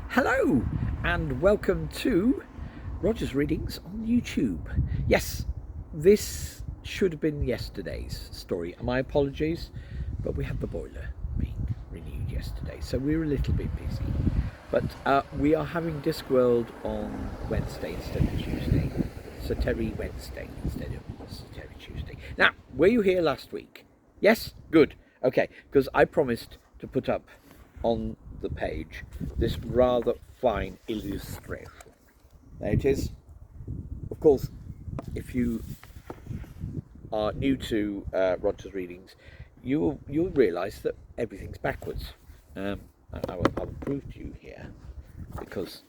Hello and welcome to Roger's Readings on YouTube. Yes, this should have been yesterday's story. My apologies, but we had the boiler being renewed yesterday, so we were a little bit busy. But we are having Discworld on Wednesday instead of Tuesday. Sateri Wednesday instead of Sateri Tuesday. Now, were you here last week? Yes? Good. Okay, because I promised to put up on the page this rather fine illustration. There it is. Of course, if you are new to Roger's Readings, you'll realise that everything's backwards. I will prove to you here, because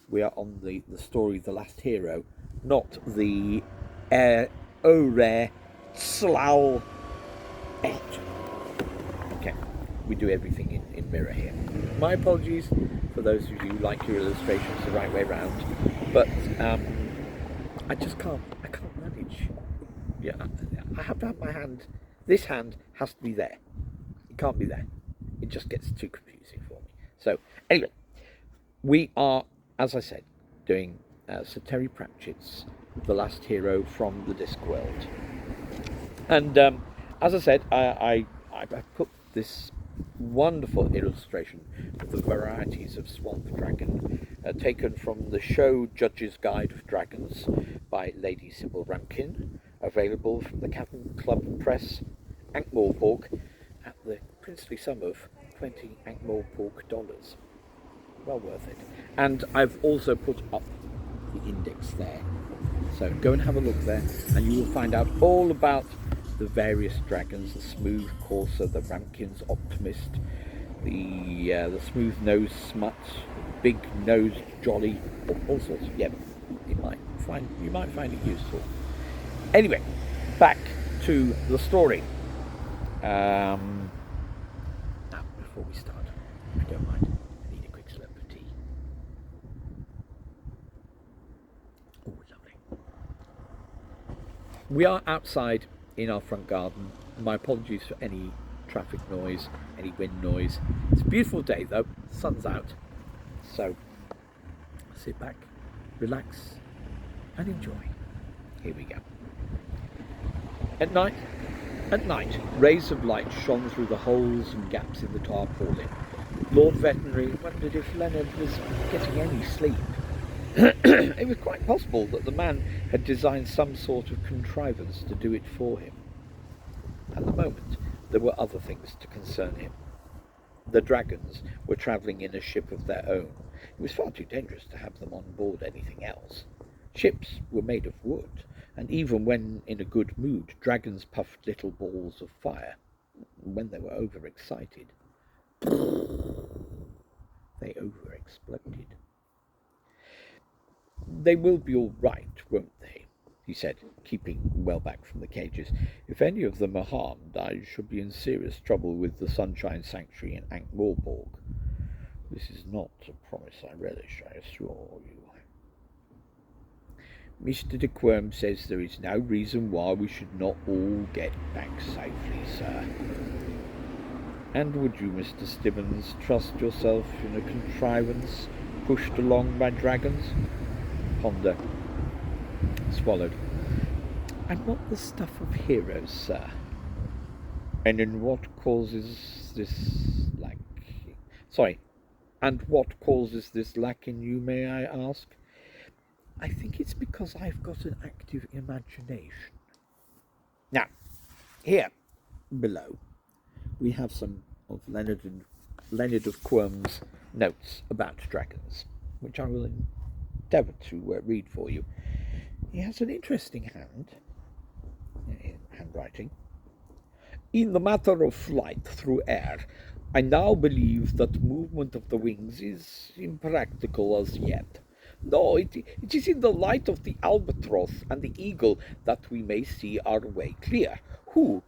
we are on the story The Last Hero, not the Ore Slough Et. Okay, we do everything in mirror here. My apologies for those of you who like your illustrations the right way round, but I can't manage. Yeah, I have to have my hand. This hand has to be there. It can't be there. It just gets too confusing for me. So anyway, we are, as I said, doing Sir Terry Pratchett's The Last Hero from the Discworld. And as I said, I put this wonderful illustration of the varieties of swamp dragon, taken from the show Judge's Guide of Dragons by Lady Sybil Ramkin, available from the Cavern Club Press, Ankh-Morpork, at the princely sum of 20 Ankh-Morpork dollars. Well worth it. And I've also put up the index there. So go and have a look there, and you will find out all about the various dragons: the smooth courser, the Ramkin's optimist, the smooth nosed smut, the big nosed jolly, all sorts. Yeah, you might find it useful. Anyway, back to the story. Now, before we start, I don't mind. I need a quick slurp of tea. Oh, lovely. We are outside in our front garden. My apologies for any traffic noise, any wind noise. It's a beautiful day though, the sun's out. So sit back, relax, and enjoy. Here we go. At night, rays of light shone through the holes and gaps in the tarpaulin. Lord Veterinary wondered if Leonard was getting any sleep. It was quite possible that the man had designed some sort of contrivance to do it for him. At the moment, there were other things to concern him. The dragons were travelling in a ship of their own. It was far too dangerous to have them on board anything else. Ships were made of wood, and even when in a good mood, dragons puffed little balls of fire. When they were overexcited, they overexploded. "They will be all right, won't they?" he said, keeping well back from the cages. "If any of them are harmed, I should be in serious trouble with the Sunshine Sanctuary in Ankh-Morpork. This is not a promise I relish, I assure you. Mr. de Quirm says there is no reason why we should not all get back safely, sir." "And would you, Mr. Stibbons, trust yourself in a contrivance pushed along by dragons?" Ponder swallowed. "I'm not the stuff of heroes, sir." "And in what causes this lack? And what causes this lack in you, may I ask?" "I think it's because I've got an active imagination." Now, here below, we have some of Leonard of Quirm's notes about dragons, which I will endeavour to read for you. He has an interesting handwriting. "In the matter of flight through air, I now believe that movement of the wings is impractical as yet. No, it is in the light of the albatross and the eagle that we may see our way clear, who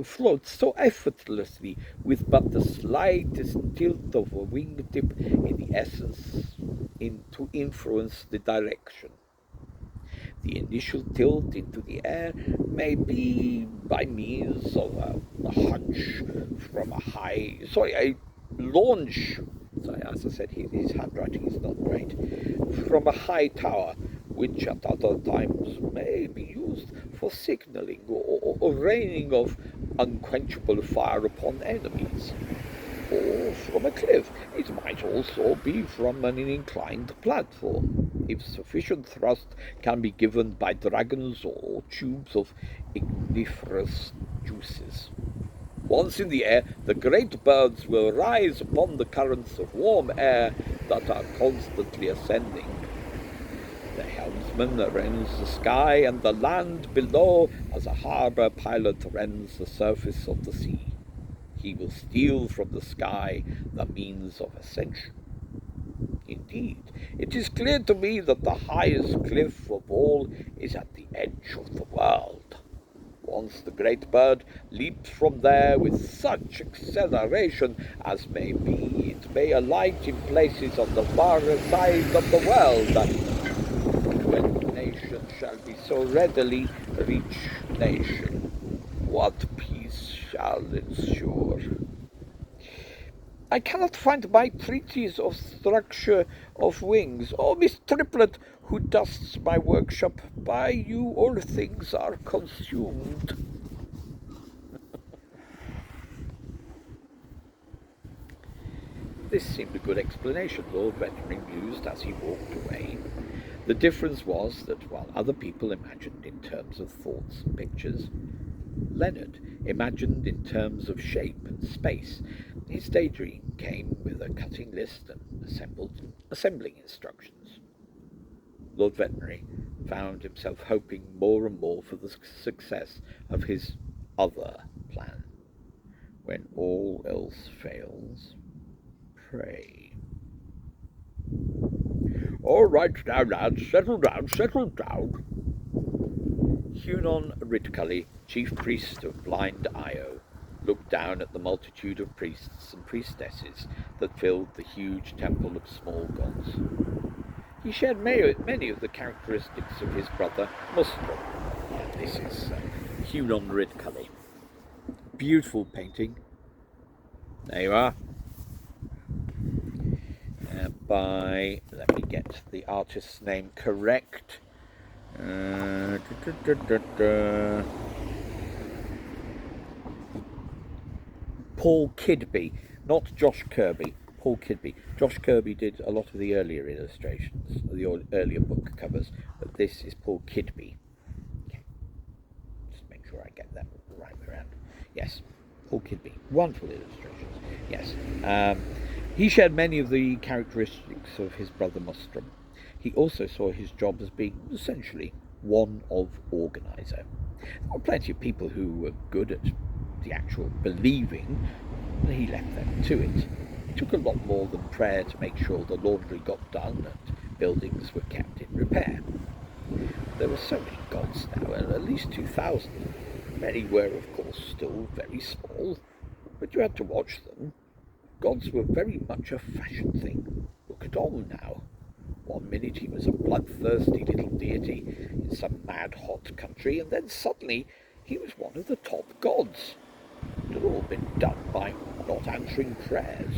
float so effortlessly with but the slightest tilt of a wingtip in the essence to influence the direction. The initial tilt into the air may be by means of a launch So, as I said, his handwriting is not great. From a high tower, which at other times may be used for signalling or raining of unquenchable fire upon enemies. Or from a cliff. It might also be from an inclined platform, if sufficient thrust can be given by dragons or tubes of igniferous juices. Once in the air, the great birds will rise upon the currents of warm air that are constantly ascending. The helmsman rends the sky and the land below as a harbour pilot rends the surface of the sea. He will steal from the sky the means of ascension. Indeed, it is clear to me that the highest cliff of all is at the edge of the world. Once the great bird leaps from there with such acceleration as may be, it may alight in places on the far side of the world, when nation shall be so readily reach nation. What peace shall ensure? I cannot find my treatise of structure of wings, or Miss Triplet, who dusts my workshop. By you all things are consumed. This seemed a good explanation, Lord Vettering mused as he walked away. The difference was that while other people imagined in terms of thoughts and pictures, Leonard imagined in terms of shape and space. His daydream came with a cutting list and assembling instructions. Lord Veterinary found himself hoping more and more for the success of his other plan. When all else fails, pray. All right now, lads, settle down, settle down. Hunon Ridcully, chief priest of blind Io, looked down at the multitude of priests and priestesses that filled the huge temple of small gods. He shared many of the characteristics of his brother Mustrum. This is Hunon Ridcully. Beautiful painting. There you are. Let me get the artist's name correct. Paul Kidby, not Josh Kirby. Paul Kidby. Josh Kirby did a lot of the earlier illustrations, the earlier book covers, but this is Paul Kidby. Okay. Just make sure I get that right around. Yes, Paul Kidby. Wonderful illustrations. Yes. He shared many of the characteristics of his brother Mustrum. He also saw his job as being essentially one of organiser. There were plenty of people who were good at the actual believing, and he left them to it. It took a lot more than prayer to make sure the laundry got done and buildings were kept in repair. There were so many gods now, at least 2,000. Many were, of course, still very small, but you had to watch them. Gods were very much a fashion thing. Look at Om now. One minute he was a bloodthirsty little deity in some mad hot country, and then suddenly he was one of the top gods. It had all been done by not answering prayers,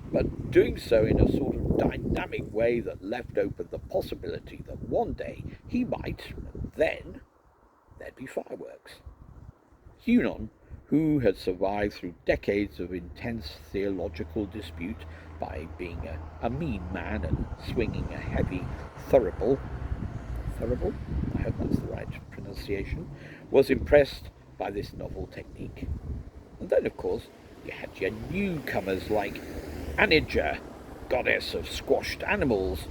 but doing so in a sort of dynamic way that left open the possibility that one day he might, and then there'd be fireworks. Hunon, who had survived through decades of intense theological dispute by being a mean man and swinging a heavy thurible, I hope that's the right pronunciation, was impressed by this novel technique. And then, of course, you had your newcomers like Aniger, goddess of squashed animals.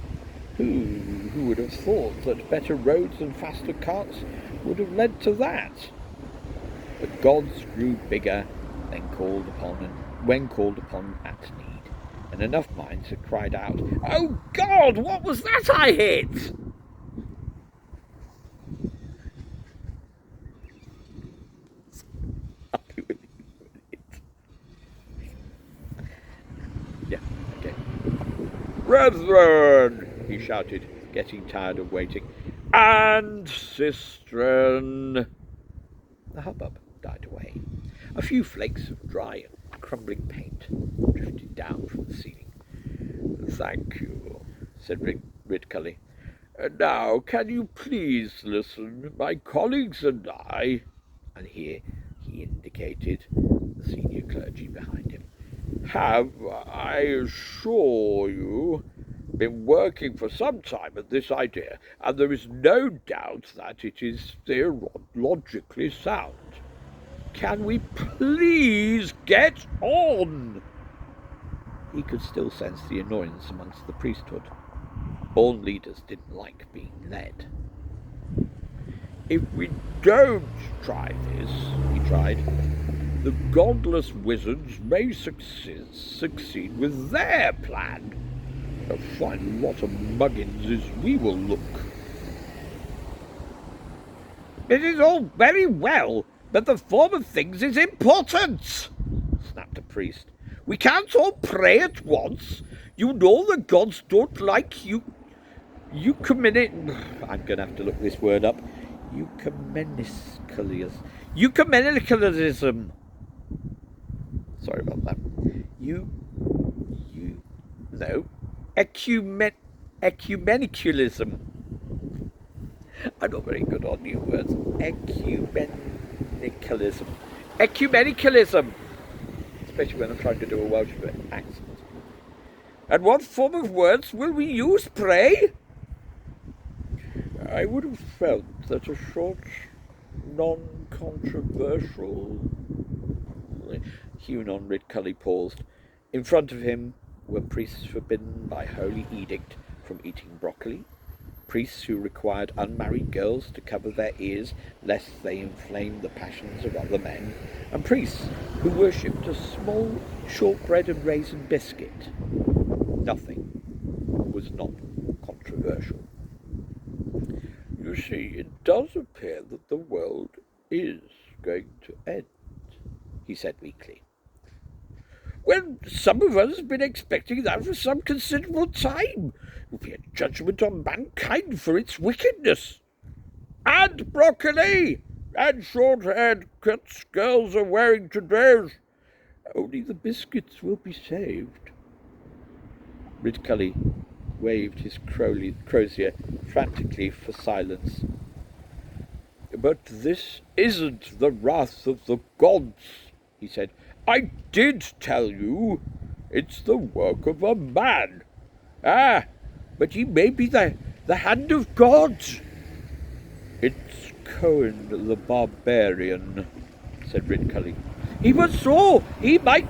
Who would have thought that better roads and faster carts would have led to that? The gods grew bigger when called upon at need, and enough minds had cried out, "Oh God, what was that I hit?" Yeah, okay. "Brethren," he shouted, getting tired of waiting, "and sistren." The hubbub died away. A few flakes of dry, crumbling paint drifted down from the ceiling. "Thank you," said Ridcully. "Now, can you please listen? My colleagues and I," and here he indicated the senior clergy behind him, "have, I assure you, been working for some time at this idea, and there is no doubt that it is theologically sound. Can we please get on?" He could still sense the annoyance amongst the priesthood. All leaders didn't like being led. "If we don't try this," he tried, "the godless wizards may succeed with their plan. A fine lot of muggins as we will look." "It is all very well, but the form of things is important," snapped a priest. "We can't all pray at once. You know the gods don't like you. I'm going to have to look this word up. Ecumenicalism. Sorry about that. Ecumenicalism. I'm not very good on new words. Ecumenicalism. Especially when I'm trying to do a Welsh accent. "And what form of words will we use, pray?" "I would have felt that a short, non-controversial..." Hunon Ridcully paused. In front of him were priests forbidden by holy edict from eating broccoli, priests who required unmarried girls to cover their ears lest they inflame the passions of other men, and priests who worshipped a small shortbread and raisin biscuit. Nothing was not controversial. "You see, it does appear that the world is going to end," he said weakly. "Well, some of us have been expecting that for some considerable time. It will be a judgment on mankind for its wickedness." "And broccoli! And short-haired cuts girls are wearing today. Only the biscuits will be saved." Ridcully waved his crozier frantically for silence. "But this isn't the wrath of the gods," he said. "I did tell you. It's the work of a man." "Ah, but he may be the hand of God." "It's Cohen the barbarian," said Ridcully. "Even so, he might..."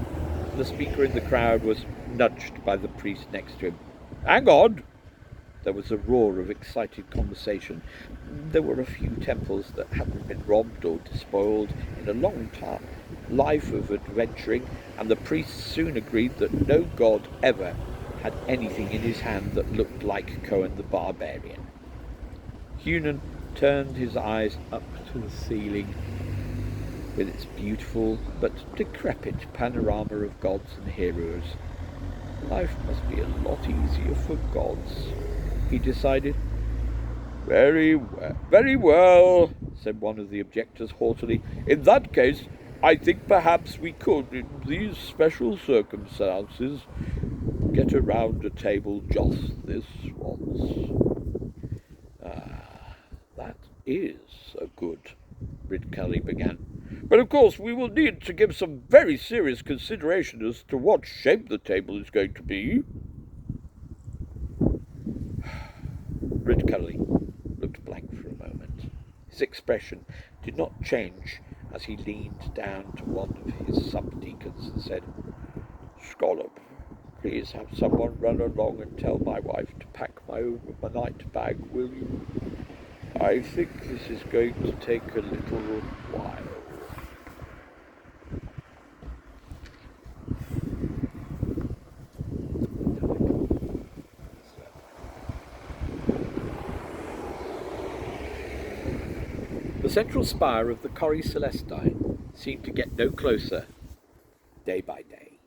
The speaker in the crowd was nudged by the priest next to him. "Hang on." There was a roar of excited conversation. There were a few temples that hadn't been robbed or despoiled in a long life of adventuring, and the priests soon agreed that no god ever had anything in his hand that looked like Cohen the barbarian. Hunan turned his eyes up to the ceiling with its beautiful but decrepit panorama of gods and heroes. Life must be a lot easier for gods, he decided. Very well, said one of the objectors haughtily. "In that case, I think perhaps we could, in these special circumstances, get around a table just this once." That is a good," Ridcully began. "But of course we will need to give some very serious consideration as to what shape the table is going to be." Ridcully looked blank for a moment. His expression did not change as he leaned down to one of his subdeacons and said, "Scallop, please have someone run along and tell my wife to pack my overnight bag, will you? I think this is going to take a little while." The central spire of the Corrie Celestine seemed to get no closer day by day.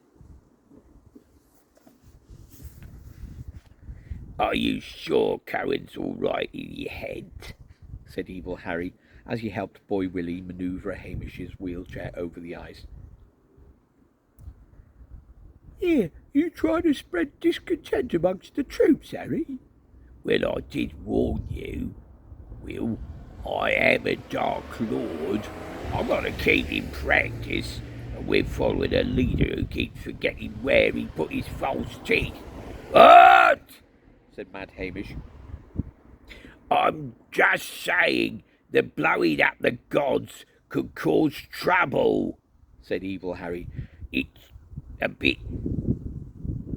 "Are you sure Cohen's all right in your head?" said Evil Harry, as he helped Boy Willie manoeuvre Hamish's wheelchair over the ice. Yeah, you trying to spread discontent amongst the troops, Harry? Well, I did warn you. Will, I am a Dark Lord. I'm gonna keep in practice, and we're following a leader who keeps forgetting where he put his false teeth. What? Said Mad Hamish. I'm just saying that blowing up the gods could cause trouble, said Evil Harry. It's a bit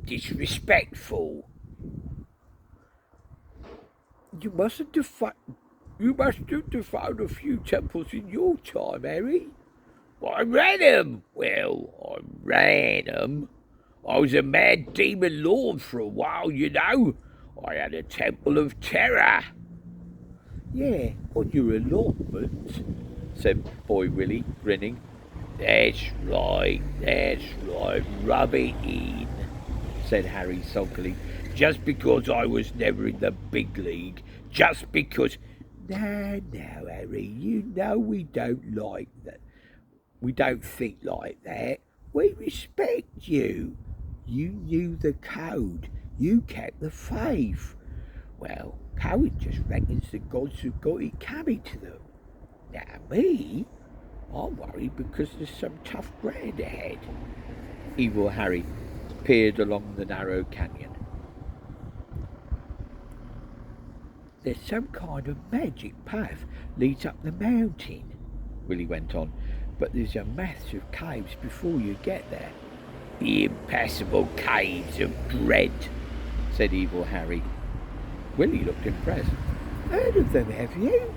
disrespectful. You mustn't You must have defied a few temples in your time, Harry. Well, I ran 'em. Well, I ran 'em. I was a mad demon lord for a while, you know. I had a temple of terror. Yeah, on your allotment, said Boy Willie, grinning. That's right, rub it in, said Harry sulkily. Just because I was never in the big league, just because... No, Harry, you know we don't like that. We don't think like that. We respect you. You knew the code. You kept the faith. Well, Cohen just reckons the gods have got it coming to them. Now, me, I'm worried because there's some tough ground ahead. Evil Harry peered along the narrow canyon. There's some kind of magic path leads up the mountain, Willie went on, but there's a mass of caves before you get there. The impassable caves of dread, said Evil Harry. Willie looked impressed. Heard of them, have you?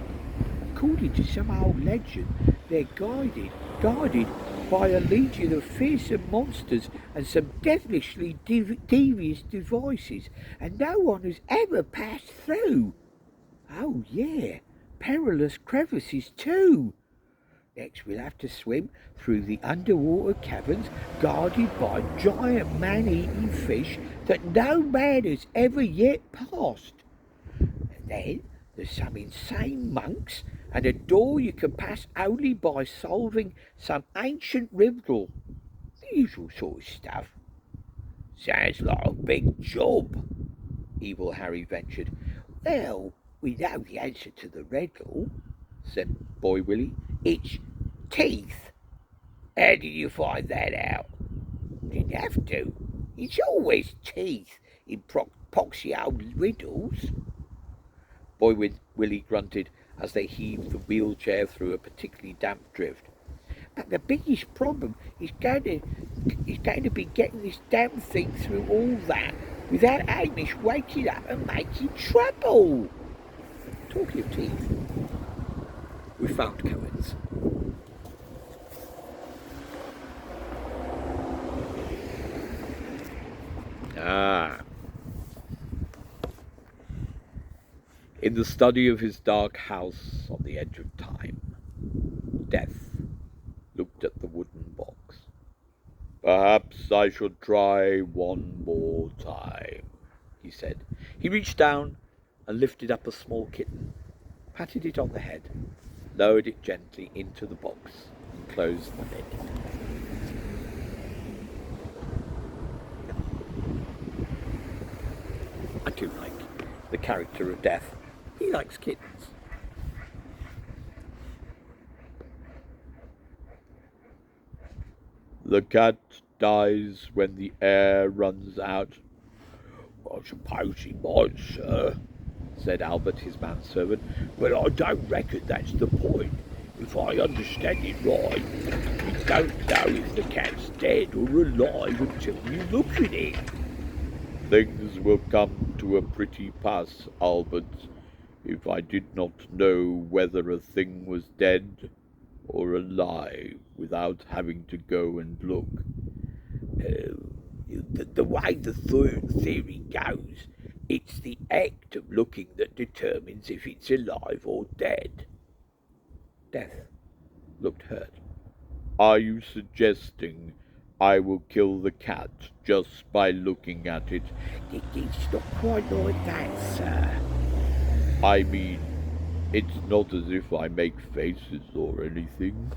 According to some old legend, they're guarded by a legion of fearsome monsters and some devilishly devious devices, and no one has ever passed through. Oh, yeah, perilous crevices too. Next we'll have to swim through the underwater caverns guarded by giant man-eating fish that no man has ever yet passed. And then there's some insane monks and a door you can pass only by solving some ancient riddle. The usual sort of stuff. Sounds like a big job, Evil Harry ventured. Well, we know the answer to the riddle, said Boy Willie. It's teeth. How did you find that out? Didn't have to. It's always teeth in poxy old riddles. Boy Willie grunted as they heaved the wheelchair through a particularly damp drift. But the biggest problem is going to be getting this damn thing through all that without Hamish waking up and making trouble. Talking of teeth, we found Cohen's. In the study of his dark house on the edge of time, Death looked at the wooden box. Perhaps I should try one more time, he said. He reached down and lifted up a small kitten, patted it on the head, lowered it gently into the box, and closed the lid. I do like the character of Death. He likes kittens. The cat dies when the air runs out. I suppose he might, sir, said Albert, his manservant, but I don't reckon that's the point. If I understand it right, you don't know if the cat's dead or alive until you look at it. Things will come to a pretty pass, Albert, if I did not know whether a thing was dead or alive without having to go and look. The way the theory goes, it's the act of looking that determines if it's alive or dead. Death looked hurt. Are you suggesting I will kill the cat just by looking at it? It's not quite like that, sir. I mean, it's not as if I make faces or anything.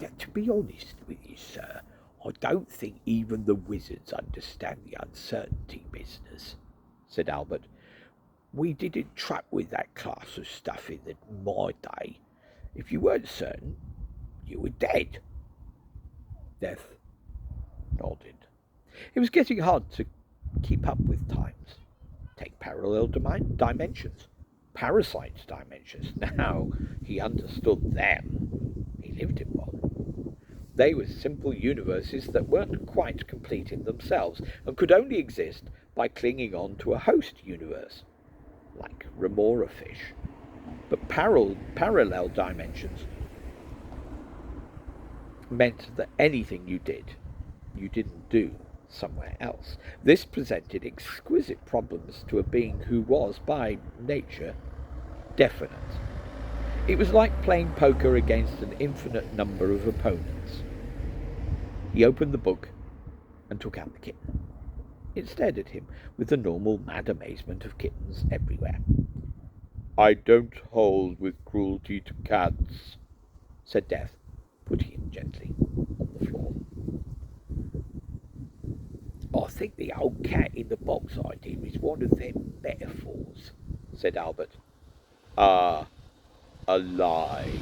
To be honest with you, sir, I don't think even the wizards understand the uncertainty business, said Albert. We didn't trap with that class of stuff in my day. If you weren't certain, you were dead. Death nodded. It was getting hard to keep up with times. Take parallel dimensions, parasites dimensions. Now he understood them. He lived in one. They were simple universes that weren't quite complete in themselves and could only exist by clinging on to a host universe, like remora fish. But parallel dimensions meant that anything you didn't do somewhere else. This presented exquisite problems to a being who was, by nature, definite. It was like playing poker against an infinite number of opponents. He opened the book and took out the kitten. It stared at him with the normal mad amazement of kittens everywhere. I don't hold with cruelty to cats, said Death, putting him gently on the floor. I think the old cat in the box idea is one of them metaphors, said Albert. Ah, a lie.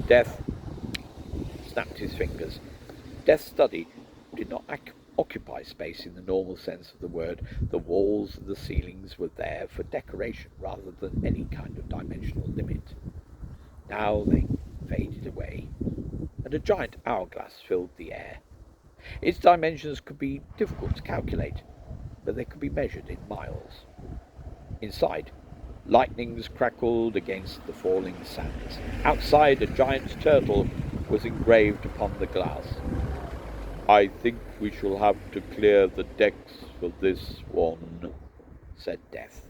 Death snapped his fingers. Death's study did not occupy space in the normal sense of the word. The walls and the ceilings were there for decoration rather than any kind of dimensional limit. Now they faded away, and a giant hourglass filled the air. Its dimensions could be difficult to calculate, but they could be measured in miles. Inside, lightnings crackled against the falling sands. Outside, a giant turtle was engraved upon the glass. I think we shall have to clear the decks for this one, said Death.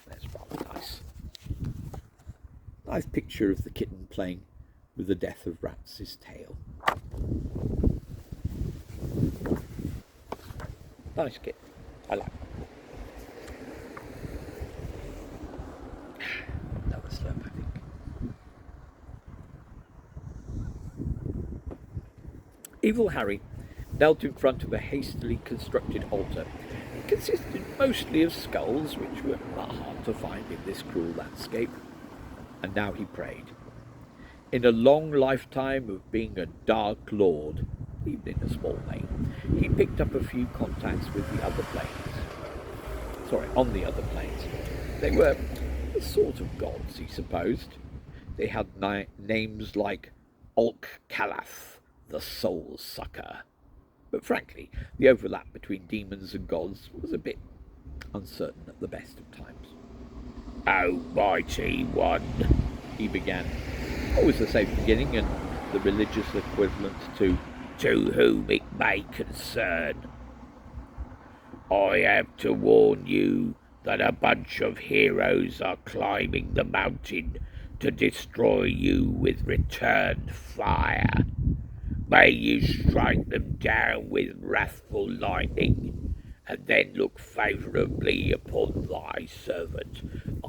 That's rather nice. Nice picture of the kitten playing with the death of Rats's tail. Nice kitten. I like it. Another slurp, I think. Evil Harry knelt in front of a hastily constructed altar. It consisted mostly of skulls, which were not hard to find in this cruel landscape. And now he prayed. In a long lifetime of being a Dark Lord, even in a small way, he picked up a few contacts with the other planes. On the other planes. They were a sort of gods, he supposed. They had names like Olk Calath, the Soul Sucker. But frankly, the overlap between demons and gods was a bit uncertain at the best of times. Almighty One, he began. Always a safe beginning, and the religious equivalent to whom it may concern. I have to warn you that a bunch of heroes are climbing the mountain to destroy you with return fire. May you strike them down with wrathful lightning, and then look favourably upon thy servant,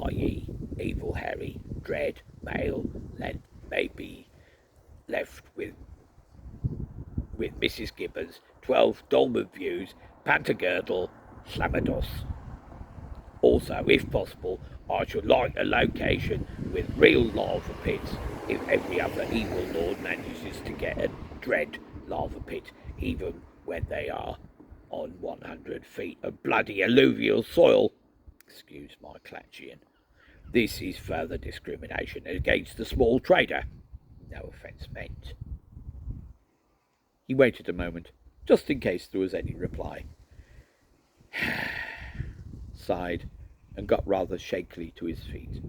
i.e. Evil Harry, Dread, Male, and maybe left with Mrs. Gibbons, 12 Dolman Views, Pantergirdle, Slamados. Also, if possible, I should like a location with real lava pits if every other evil lord manages to get a dread lava pit, even when they are on 100 feet of bloody alluvial soil. Excuse my Clatchian. This is further discrimination against the small trader. No offence meant. He waited a moment, just in case there was any reply. Sighed, and got rather shakily to his feet.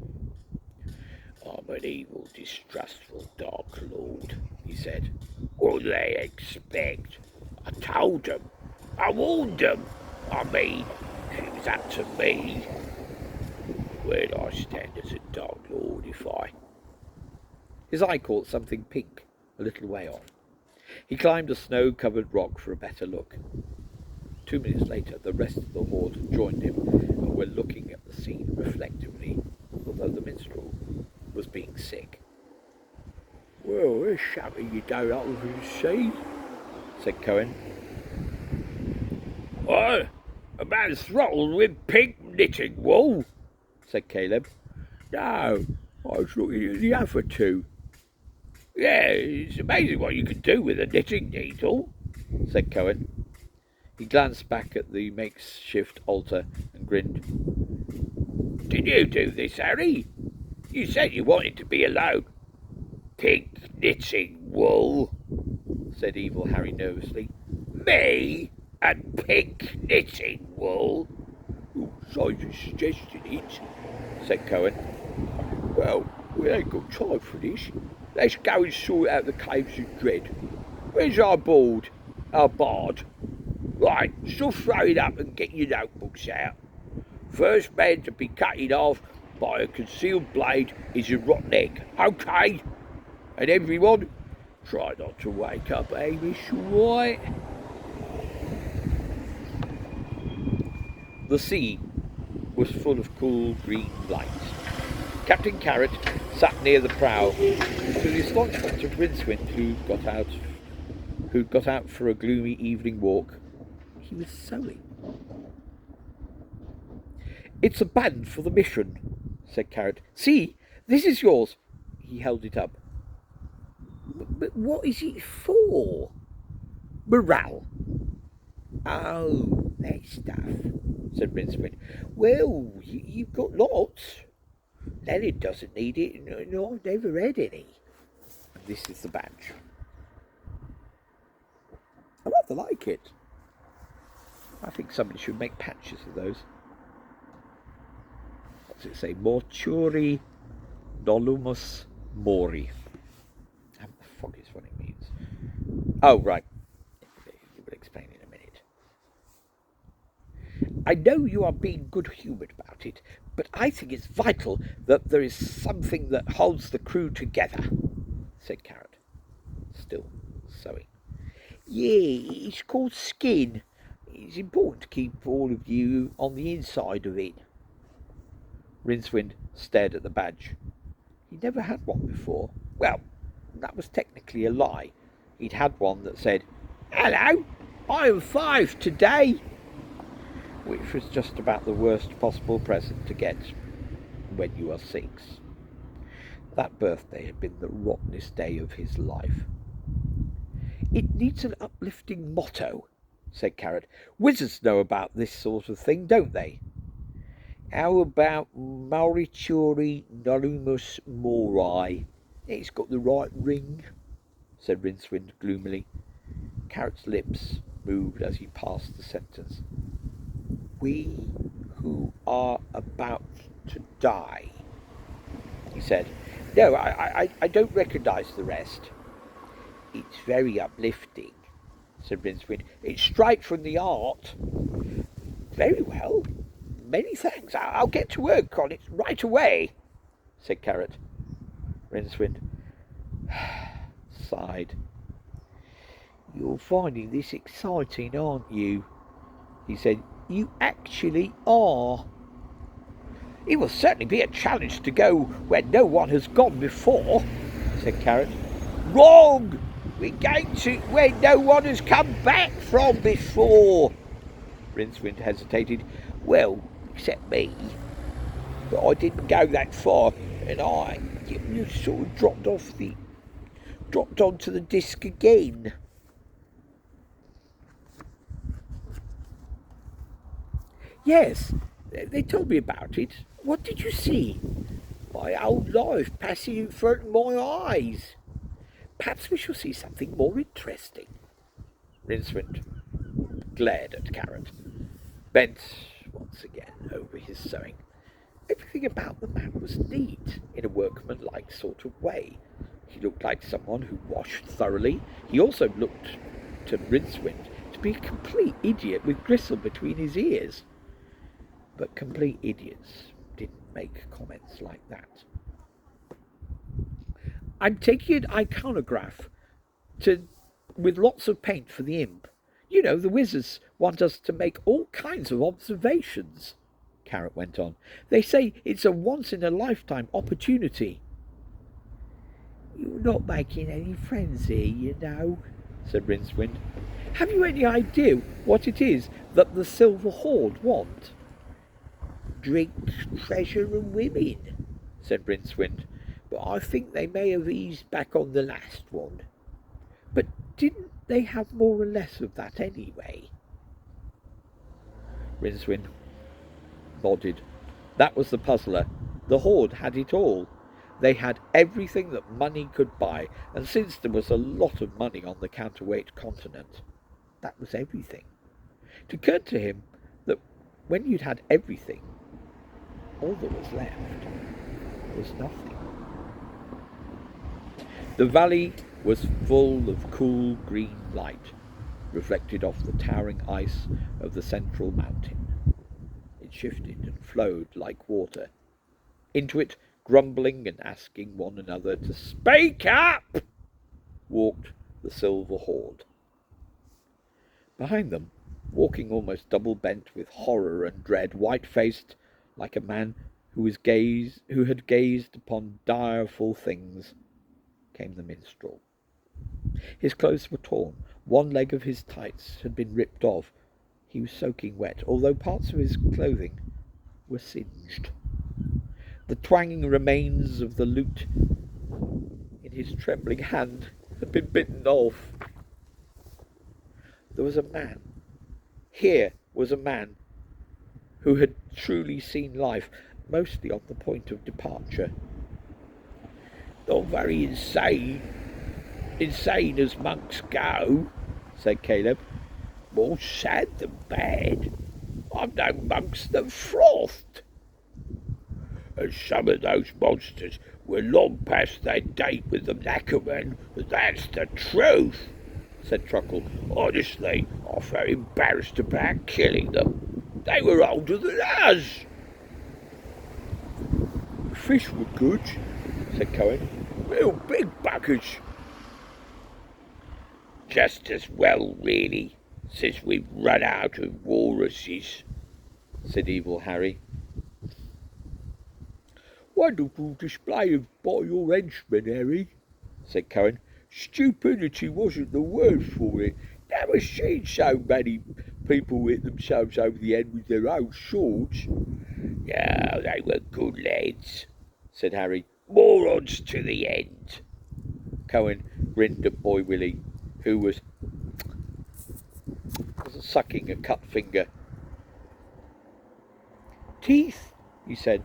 I'm an evil, distrustful Dark Lord, he said. What do they expect? I told them. I warned them. I mean, if it was up to me, where'd I stand as a Dark Lord if I... His eye caught something pink a little way off. He climbed a snow-covered rock for a better look. 2 minutes later, the rest of the horde had joined him and were looking at the scene reflectively, although the minstrel was being sick. Well, there's something you don't often see, said Cohen. What? A man throttled with pink knitting wool, said Caleb. No, I was looking at the other two. Yeah, it's amazing what you can do with a knitting needle, said Cohen. He glanced back at the makeshift altar and grinned. Did you do this, Harry? You said you wanted to be alone. Pink knitting wool, said Evil Harry nervously. Me? And pink knitting wool? Oh, so you suggested it, said Cohen. Well, we ain't got time for this. Let's go and sort out the Caves of Dread. Where's our board? Our bard? Right, so throw it up and get your notebooks out. First man to be cut in half by a concealed blade is a rotten egg, okay? And everyone, try not to wake up Amish, right? The sea was full of cool green light. Captain Carrot sat near the prow, to the astonishment of Rincewind, who'd got out for a gloomy evening walk. He was sewing. It's a band for the mission, said Carrot. See, this is yours. He held it up. But what is it for? Morale. Oh, that stuff, said Rincewind. Well, you've got lots. Leonard doesn't need it, and I've never had any. This is the badge. I rather like it. I think somebody should make patches of those. What does it say? Mortuori nolumus mori. How the fuck is what it means? Oh, right. You will explain in a minute. I know you are being good-humoured about it, but I think it's vital that there is something that holds the crew together, said Carrot, still sewing. Yeah, it's called skin. It's important to keep all of you on the inside of it. Rincewind stared at the badge. He'd never had one before. Well, that was technically a lie. He'd had one that said, Hello, I am 5 today, which was just about the worst possible present to get when you are 6. That birthday had been the rottenest day of his life. It needs an uplifting motto, said Carrot. Wizards know about this sort of thing, don't they? How about Mauritiori Nolumus Mori? It's got the right ring, said Rincewind gloomily. Carrot's lips moved as he passed the sentence. We who are about to die, he said. No, I don't recognise the rest. It's very uplifting, said Rincewind. It's straight from the art. Very well. Many thanks. I'll get to work on it right away, said Carrot. Rincewind sighed. You're finding this exciting, aren't you? He said. You actually are. It will certainly be a challenge to go where no one has gone before, said Carrot. Wrong! We're going to where no one has come back from before. Rincewind hesitated. Well, except me. But I didn't go that far, and you sort of dropped onto the disc again. Yes, they told me about it. What did you see? My whole life passing in front of my eyes. Perhaps we shall see something more interesting. Rincewind glared at Carrot, bent once again over his sewing. Everything about the man was neat, in a workmanlike sort of way. He looked like someone who washed thoroughly. He also looked to Rincewind to be a complete idiot with gristle between his ears. But complete idiots didn't make comments like that. I'm taking an iconograph with lots of paint for the imp. You know, the wizards want us to make all kinds of observations, Carrot went on. They say it's a once-in-a-lifetime opportunity. You're not making any friends here, you know, said Rincewind. Have you any idea what it is that the Silver Horde want? Drink, treasure and women, said Rincewind, but I think they may have eased back on the last one. But didn't they have more or less of that anyway? Rincewind nodded. That was the puzzler. The Horde had it all. They had everything that money could buy, and since there was a lot of money on the counterweight continent, that was everything. It occurred to him that when you'd had everything, all that was left was nothing. The valley was full of cool green light, reflected off the towering ice of the central mountain. It shifted and flowed like water. Into it, grumbling and asking one another to speak up, walked the Silver Horde. Behind them, walking almost double-bent with horror and dread, white-faced, like a man who had gazed upon direful things, came the minstrel. His clothes were torn. One leg of his tights had been ripped off. He was soaking wet, although parts of his clothing were singed. The twanging remains of the lute in his trembling hand had been bitten off. There was a man. Here was a man who had truly seen life, mostly on the point of departure. Not very insane as monks go, said Caleb. More sad than bad. I've known monks that frothed. And some of those monsters were long past their date with the knackermen. That's the truth, said Truckle. Honestly, I felt embarrassed about killing them. They were older than us. Fish were good, said Cohen. Real big buckets. Just as well, really, since we've run out of walruses, said Evil Harry. Wonderful display by your henchmen, Harry, said Cohen. Stupidity wasn't the word for it. Never seen so many people hit themselves over the head with their own swords. Yeah, they were good lads, said Harry. Morons to the end. Cohen grinned at Boy Willie, who was sucking a cut finger. Teeth, he said.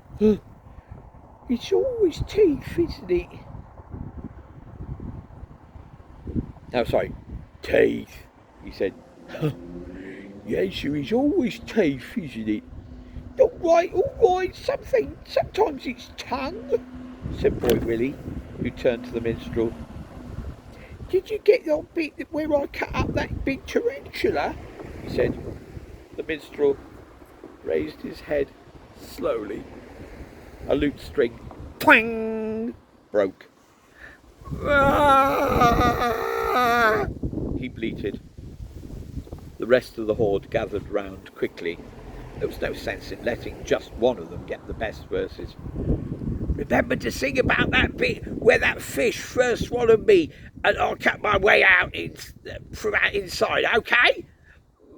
It's always teeth, isn't it? No, sorry, teeth, he said. Yes, there is always teeth, isn't it? All right, sometimes it's tongue, said Boy Willie, who turned to the minstrel. Did you get that bit where I cut up that big tarantula? He said. The minstrel raised his head slowly. A lute string, twang, broke. He bleated. The rest of the horde gathered round quickly. There was no sense in letting just one of them get the best verses. Remember to sing about that bit where that fish first swallowed me and I cut my way out from out inside, okay?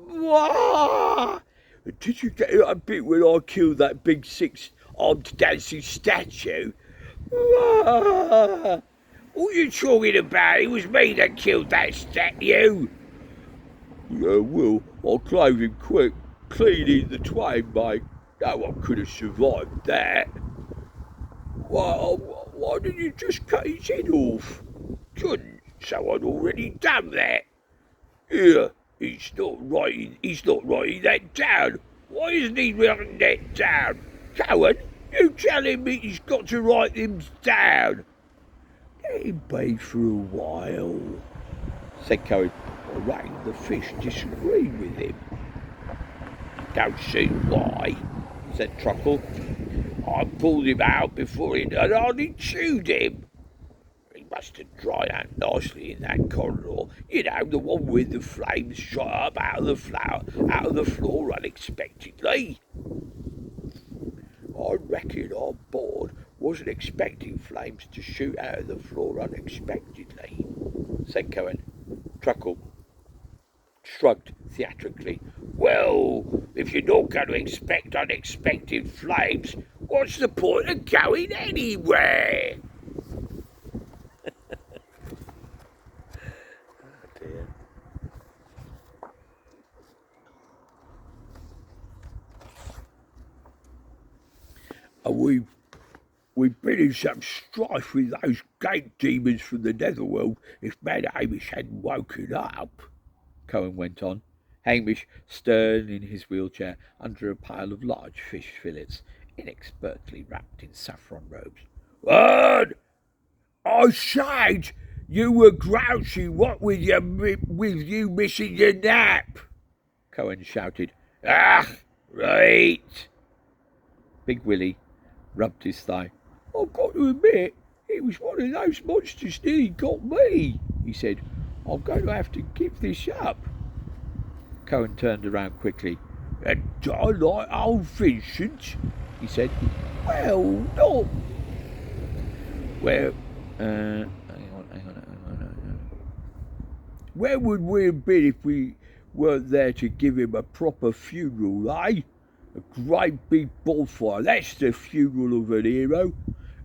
Wah! Did you get that bit when I killed that big six-armed dancing statue? Wah! What are you talking about? It was me that killed that statue. Yeah, well, I claimed him quick, clean in the twain, mate. No one could have survived that. Well, why didn't you just cut his head off? Couldn't, so I'd already done that. Here, he's not writing that down. Why isn't he writing that down? Cohen, you telling me he's got to write them down? Let him be for a while, said Cohen. I reckon the fish disagreed with him. Don't see why, said Truckle. I pulled him out before he'd hardly chewed him. He must have dried out nicely in that corridor. You know, the one with the flames shot up out of the floor unexpectedly. I reckon our board Wasn't expecting flames to shoot out of the floor unexpectedly, said Cohen. Truckle shrugged theatrically. Well, if you're not going to expect unexpected flames, what's the point of going anywhere? Oh dear. We've been in some strife with those gate demons from the netherworld if Mad Hamish hadn't woken up, Cohen went on. Hamish, stern in his wheelchair under a pile of large fish fillets, inexpertly wrapped in saffron robes. What? I said you were grouchy, what with you missing your nap, Cohen shouted. Ah, right. Big Willie rubbed his thigh. I've got to admit, it was one of those monsters nearly got me, he said. I'm going to have to give this up. Cohen turned around quickly. And I like old Vincent, he said. Well, not. Well, hang on. Where would we have been if we weren't there to give him a proper funeral, eh? A great big bonfire, that's the funeral of an hero.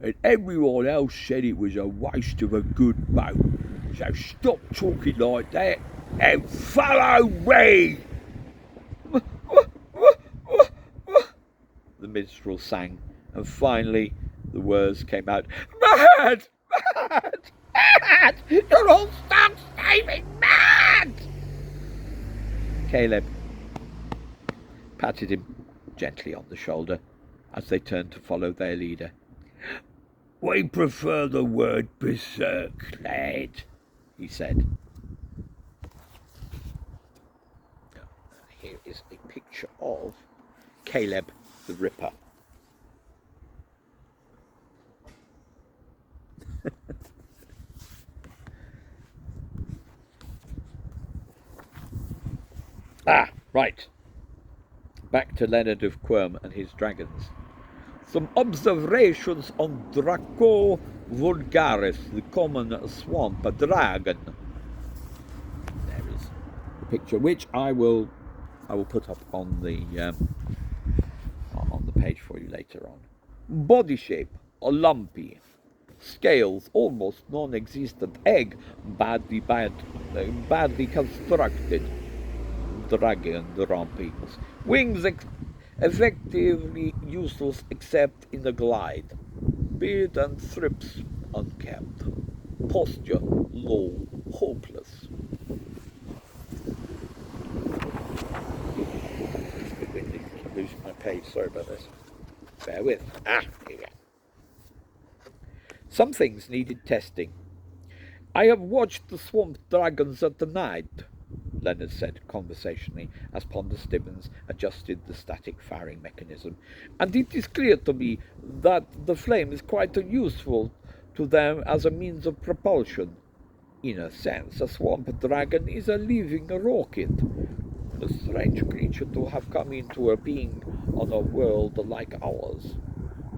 And everyone else said it was a waste of a good boat. So stop talking like that and follow me! The minstrel sang, and finally the words came out. Mad! Mad! Mad! You'll all stop screaming mad! Caleb patted him gently on the shoulder as they turned to follow their leader. We prefer the word berserk, lad, he said. Here is a picture of Caleb the Ripper. Right. Back to Leonard of Quirm and his dragons. Some observations on Draco vulgaris, the common swamp dragon. There is the picture, which I will put up on the page for you later on. Body shape, lumpy. Scales, almost non-existent. Egg, badly constructed. Dragon rampings. Wings effectively useless except in the glide. Beard and thrips unkempt. Posture low, hopeless. I'm losing my page, sorry about this. Bear with. Here we go. Some things needed testing. I have watched the swamp dragons at the night, Leonard said conversationally as Ponder Stibbons adjusted the static firing mechanism, and it is clear to me that the flame is quite useful to them as a means of propulsion. In a sense, a swamp dragon is a living rocket, a strange creature to have come into a being on a world like ours.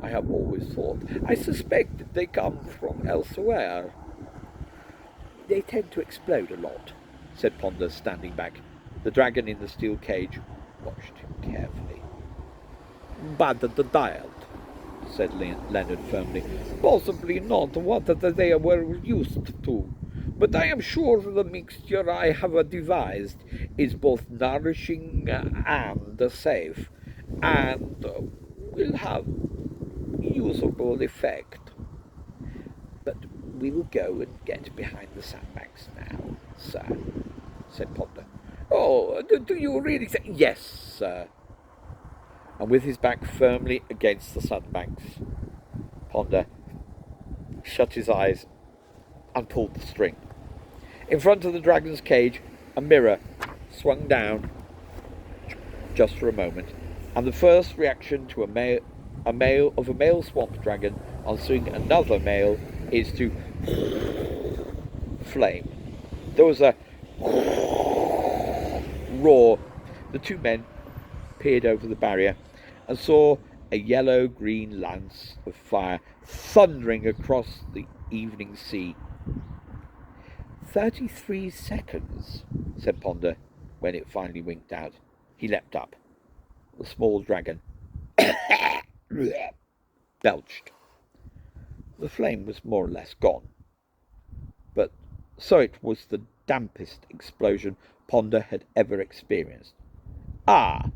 I have always thought. I suspect they come from elsewhere. They tend to explode a lot, said Ponder, standing back. The dragon in the steel cage watched him carefully. Bad the diet, said Leonard firmly. Possibly not what they were used to, but I am sure the mixture I have devised is both nourishing and safe, and will have usable effect. But we will go and get behind the sandbags now, sir, said Ponder. Oh, do you really think? Yes, sir. And with his back firmly against the sandbanks, Ponder shut his eyes and pulled the string. In front of the dragon's cage, a mirror swung down just for a moment, and the first reaction to a male swamp dragon on seeing another male is to flame. There was a roar. The two men peered over the barrier and saw a yellow-green lance of fire thundering across the evening sea. 33 seconds, said Ponder, when it finally winked out. He leapt up. The small dragon belched. The flame was more or less gone, but so it was the dampest explosion Ponder had ever experienced. Ah,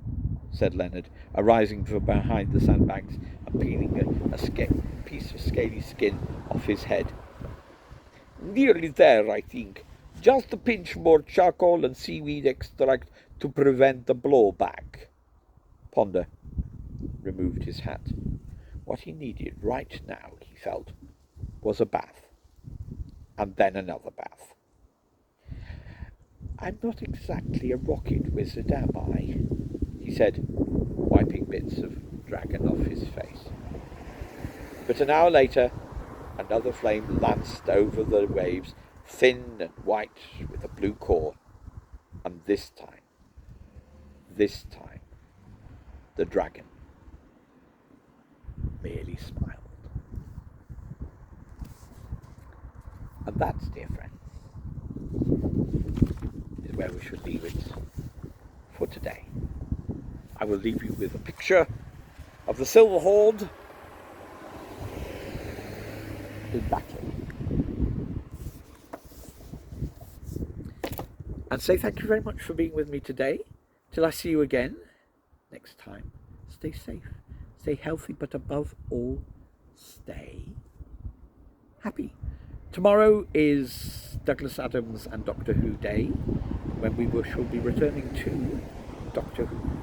said Leonard, arising from behind the sandbags and peeling a piece of scaly skin off his head. Nearly there, I think. Just a pinch more charcoal and seaweed extract to prevent the blowback. Ponder removed his hat. What he needed right now, he felt, was a bath. And then another bath. I'm not exactly a rocket wizard, am I? He said, wiping bits of dragon off his face. But an hour later, another flame lanced over the waves, thin and white with a blue core. And this time, the dragon merely smiled. And that, dear friends, is where we should leave it for today. I will leave you with a picture of the Silver Horde in battle. And say thank you very much for being with me today. Till I see you again next time. Stay safe, stay healthy, but above all, stay happy. Tomorrow is Douglas Adams and Doctor Who Day, when we shall be returning to Doctor Who.